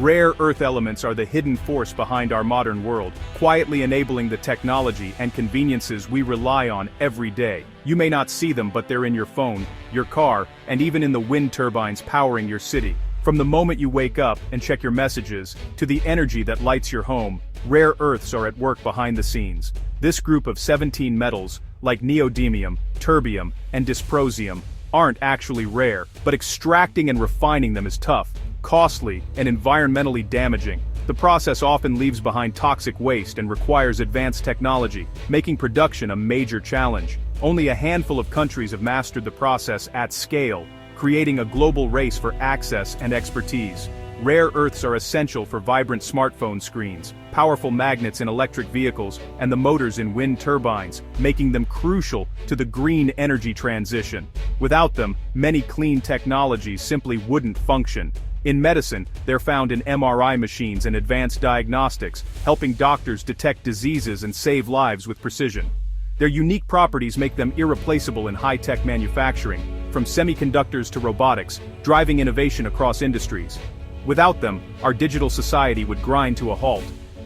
Rare earth elements are the hidden force behind our modern world, quietly enabling the technology and conveniences we rely on every day. You may not see them, but they're in your phone, your car, and even in the wind turbines powering your city. From the moment you wake up and check your messages, to the energy that lights your home, rare earths are at work behind the scenes. This group of 17 metals, like neodymium, terbium, and dysprosium, aren't actually rare, but extracting and refining them is tough, costly, and environmentally damaging. The process often leaves behind toxic waste and requires advanced technology, making production a major challenge. Only a handful of countries have mastered the process at scale, creating a global race for access and expertise. Rare earths are essential for vibrant smartphone screens, powerful magnets in electric vehicles, and the motors in wind turbines, making them crucial to the green energy transition. Without them, many clean technologies simply wouldn't function. In medicine, they're found in MRI machines and advanced diagnostics, helping doctors detect diseases and save lives with precision. Their unique properties make them irreplaceable in high-tech manufacturing, from semiconductors to robotics, driving innovation across industries. Without them, our digital society would grind to a halt.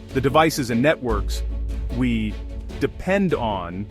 The devices and networks we depend on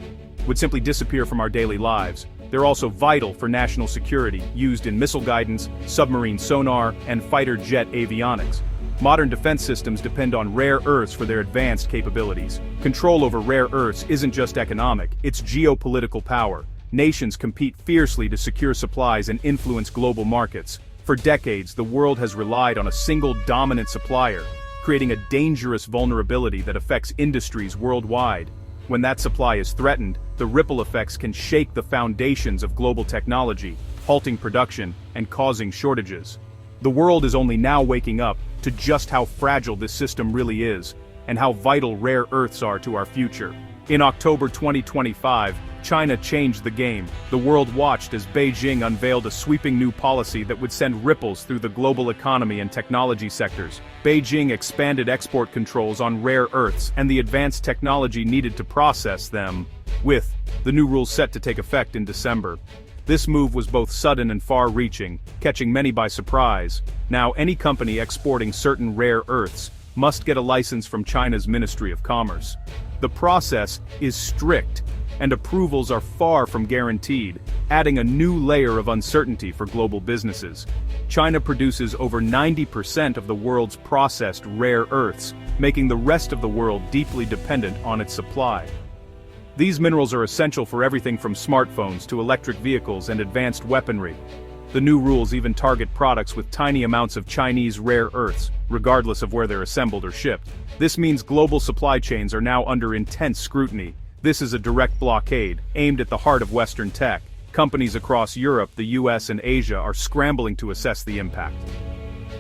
would simply disappear from our daily lives. They're also vital for national security, used in missile guidance, submarine sonar, and fighter jet avionics. Modern defense systems depend on rare earths for their advanced capabilities. Control over rare earths isn't just economic, it's geopolitical power. Nations compete fiercely to secure supplies and influence global markets. For decades, the world has relied on a single dominant supplier, creating a dangerous vulnerability that affects industries worldwide. When that supply is threatened, the ripple effects can shake the foundations of global technology, halting production and causing shortages. The world is only now waking up to just how fragile this system really is, and how vital rare earths are to our future. In October 2025, China changed the game. The world watched as Beijing unveiled a sweeping new policy that would send ripples through the global economy and technology sectors. Beijing expanded export controls on rare earths and the advanced technology needed to process them, with the new rules set to take effect in December. This move was both sudden and far-reaching, catching many by surprise. Now, any company exporting certain rare earths must get a license from China's Ministry of Commerce. The process is strict, and approvals are far from guaranteed, adding a new layer of uncertainty for global businesses. China produces over 90% of the world's processed rare earths, making the rest of the world deeply dependent on its supply. These minerals are essential for everything from smartphones to electric vehicles and advanced weaponry. The new rules even target products with tiny amounts of Chinese rare earths, regardless of where they're assembled or shipped. This means global supply chains are now under intense scrutiny. This is a direct blockade, aimed at the heart of Western tech. Companies across Europe, the US, and Asia are scrambling to assess the impact.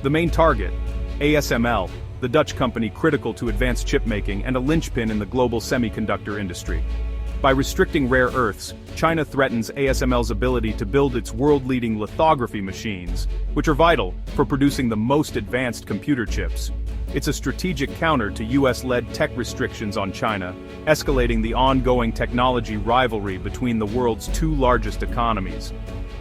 The main target, ASML, the Dutch company critical to advanced chipmaking and a linchpin in the global semiconductor industry. By restricting rare earths, China threatens ASML's ability to build its world-leading lithography machines, which are vital for producing the most advanced computer chips. It's a strategic counter to US-led tech restrictions on China, escalating the ongoing technology rivalry between the world's two largest economies.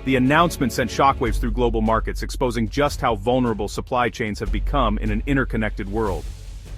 The announcement sent shockwaves through global markets, exposing just how vulnerable supply chains have become in an interconnected world.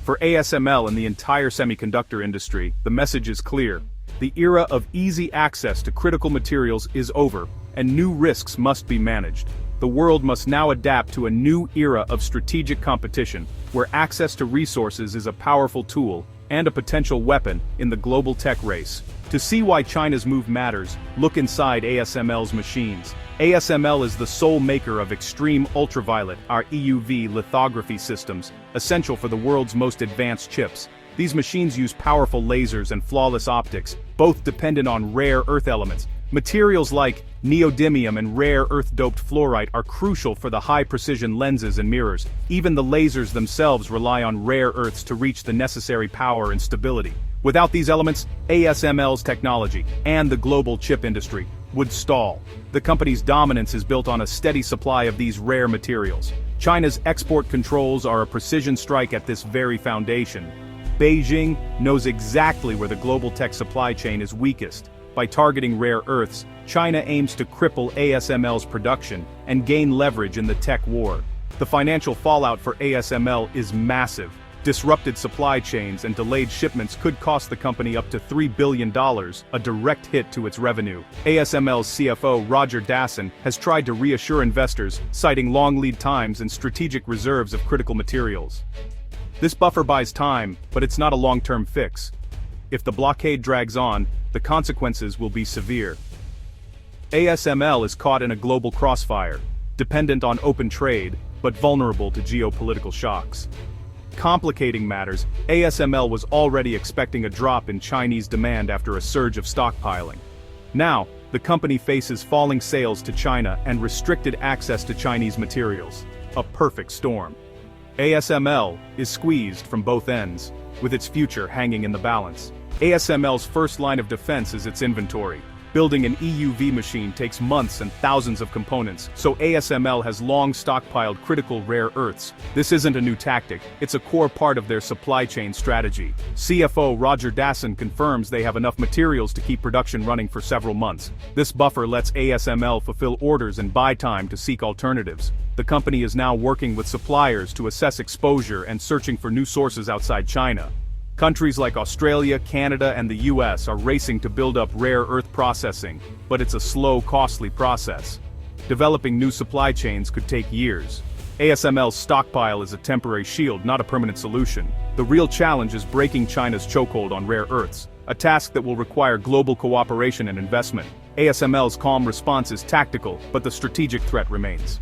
For ASML and the entire semiconductor industry, the message is clear. The era of easy access to critical materials is over, and new risks must be managed. The world must now adapt to a new era of strategic competition, where access to resources is a powerful tool and a potential weapon in the global tech race. To see why China's move matters, look inside ASML's machines. ASML is the sole maker of extreme ultraviolet, or EUV, lithography systems, essential for the world's most advanced chips. These machines use powerful lasers and flawless optics, both dependent on rare earth elements. Materials like neodymium and rare earth-doped fluorite are crucial for the high-precision lenses and mirrors. Even the lasers themselves rely on rare earths to reach the necessary power and stability. Without these elements, ASML's technology and the global chip industry would stall. The company's dominance is built on a steady supply of these rare materials. China's export controls are a precision strike at this very foundation. Beijing knows exactly where the global tech supply chain is weakest. By targeting rare earths, China aims to cripple ASML's production and gain leverage in the tech war. The financial fallout for ASML is massive. Disrupted supply chains and delayed shipments could cost the company up to $3 billion, a direct hit to its revenue. ASML's CFO Roger Dassin has tried to reassure investors, citing long lead times and strategic reserves of critical materials. This buffer buys time, but it's not a long-term fix. If the blockade drags on, the consequences will be severe. ASML is caught in a global crossfire, dependent on open trade, but vulnerable to geopolitical shocks. Complicating matters, ASML was already expecting a drop in Chinese demand after a surge of stockpiling. Now, the company faces falling sales to China and restricted access to Chinese materials. A perfect storm. ASML is squeezed from both ends, with its future hanging in the balance. ASML's first line of defense is its inventory. Building an EUV machine takes months and thousands of components, so ASML has long stockpiled critical rare earths. This isn't a new tactic, it's a core part of their supply chain strategy. CFO Roger Dassin confirms they have enough materials to keep production running for several months. This buffer lets ASML fulfill orders and buy time to seek alternatives. The company is now working with suppliers to assess exposure and searching for new sources outside China. Countries like Australia, Canada, and the US are racing to build up rare earth processing, but it's a slow, costly process. Developing new supply chains could take years. ASML's stockpile is a temporary shield, not a permanent solution. The real challenge is breaking China's chokehold on rare earths, a task that will require global cooperation and investment. ASML's calm response is tactical, but the strategic threat remains.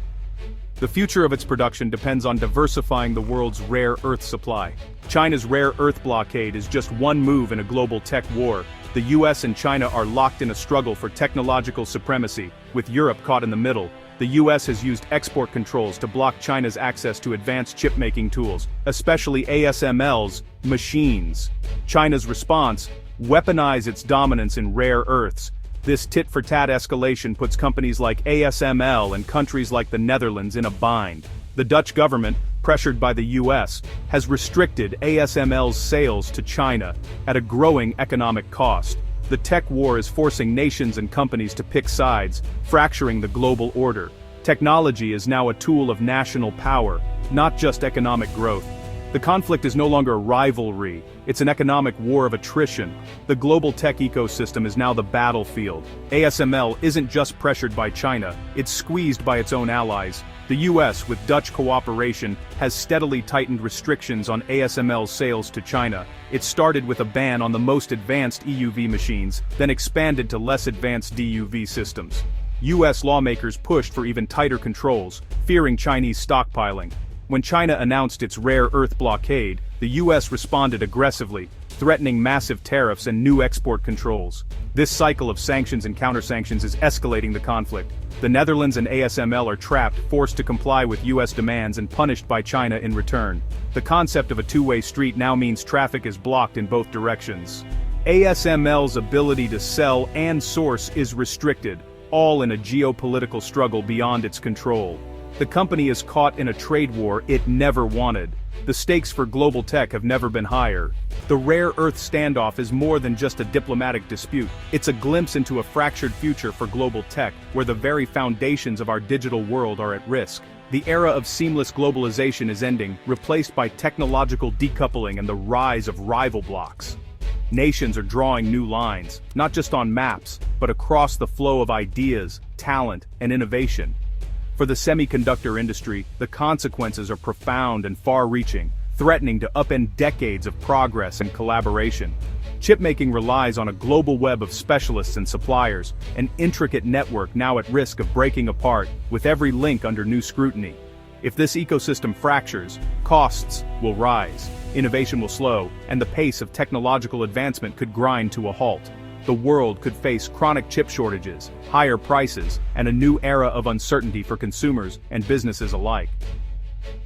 The future of its production depends on diversifying the world's rare earth supply. China's rare earth blockade is just one move in a global tech war. The US and China are locked in a struggle for technological supremacy, with Europe caught in the middle. The US has used export controls to block China's access to advanced chip-making tools, especially ASML's machines. China's response: weaponize its dominance in rare earths. This tit-for-tat escalation puts companies like ASML and countries like the Netherlands in a bind. The Dutch government, pressured by the US, has restricted ASML's sales to China at a growing economic cost. The tech war is forcing nations and companies to pick sides, fracturing the global order. Technology is now a tool of national power, not just economic growth. The conflict is no longer a rivalry, it's an economic war of attrition. The global tech ecosystem is now the battlefield. ASML isn't just pressured by China, it's squeezed by its own allies. The US, with Dutch cooperation, has steadily tightened restrictions on ASML's sales to China. It started with a ban on the most advanced EUV machines, then expanded to less advanced DUV systems. US lawmakers pushed for even tighter controls, fearing Chinese stockpiling. When China announced its rare earth blockade, the US responded aggressively, threatening massive tariffs and new export controls. This cycle of sanctions and counter-sanctions is escalating the conflict. The Netherlands and ASML are trapped, forced to comply with US demands and punished by China in return. The concept of a two-way street now means traffic is blocked in both directions. ASML's ability to sell and source is restricted, all in a geopolitical struggle beyond its control. The company is caught in a trade war it never wanted. The stakes for global tech have never been higher. The rare earth standoff is more than just a diplomatic dispute. It's a glimpse into a fractured future for global tech, where the very foundations of our digital world are at risk. The era of seamless globalization is ending, replaced by technological decoupling and the rise of rival blocs. Nations are drawing new lines, not just on maps, but across the flow of ideas, talent, and innovation. For the semiconductor industry, the consequences are profound and far-reaching, threatening to upend decades of progress and collaboration. Chipmaking relies on a global web of specialists and suppliers, an intricate network now at risk of breaking apart, with every link under new scrutiny. If this ecosystem fractures, costs will rise, innovation will slow, and the pace of technological advancement could grind to a halt. The world could face chronic chip shortages, higher prices, and a new era of uncertainty for consumers and businesses alike.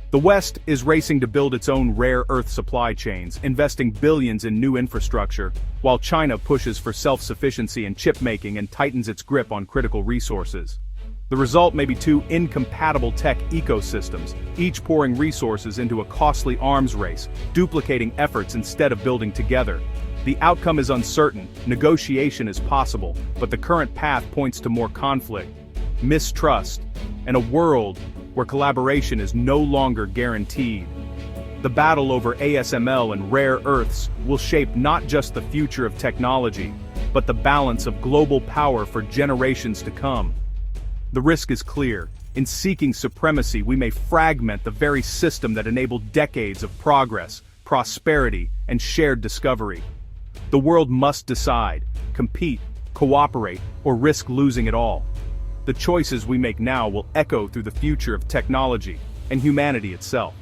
The West is racing to build its own rare earth supply chains, investing billions in new infrastructure, while China pushes for self-sufficiency in chip making and tightens its grip on critical resources. The result may be two incompatible tech ecosystems, each pouring resources into a costly arms race, duplicating efforts instead of building together. The outcome is uncertain, negotiation is possible, but the current path points to more conflict, mistrust, and a world where collaboration is no longer guaranteed. The battle over ASML and rare earths will shape not just the future of technology, but the balance of global power for generations to come. The risk is clear. In seeking supremacy, we may fragment the very system that enabled decades of progress, prosperity, and shared discovery. The world must decide, compete, cooperate, or risk losing it all. The choices we make now will echo through the future of technology and humanity itself.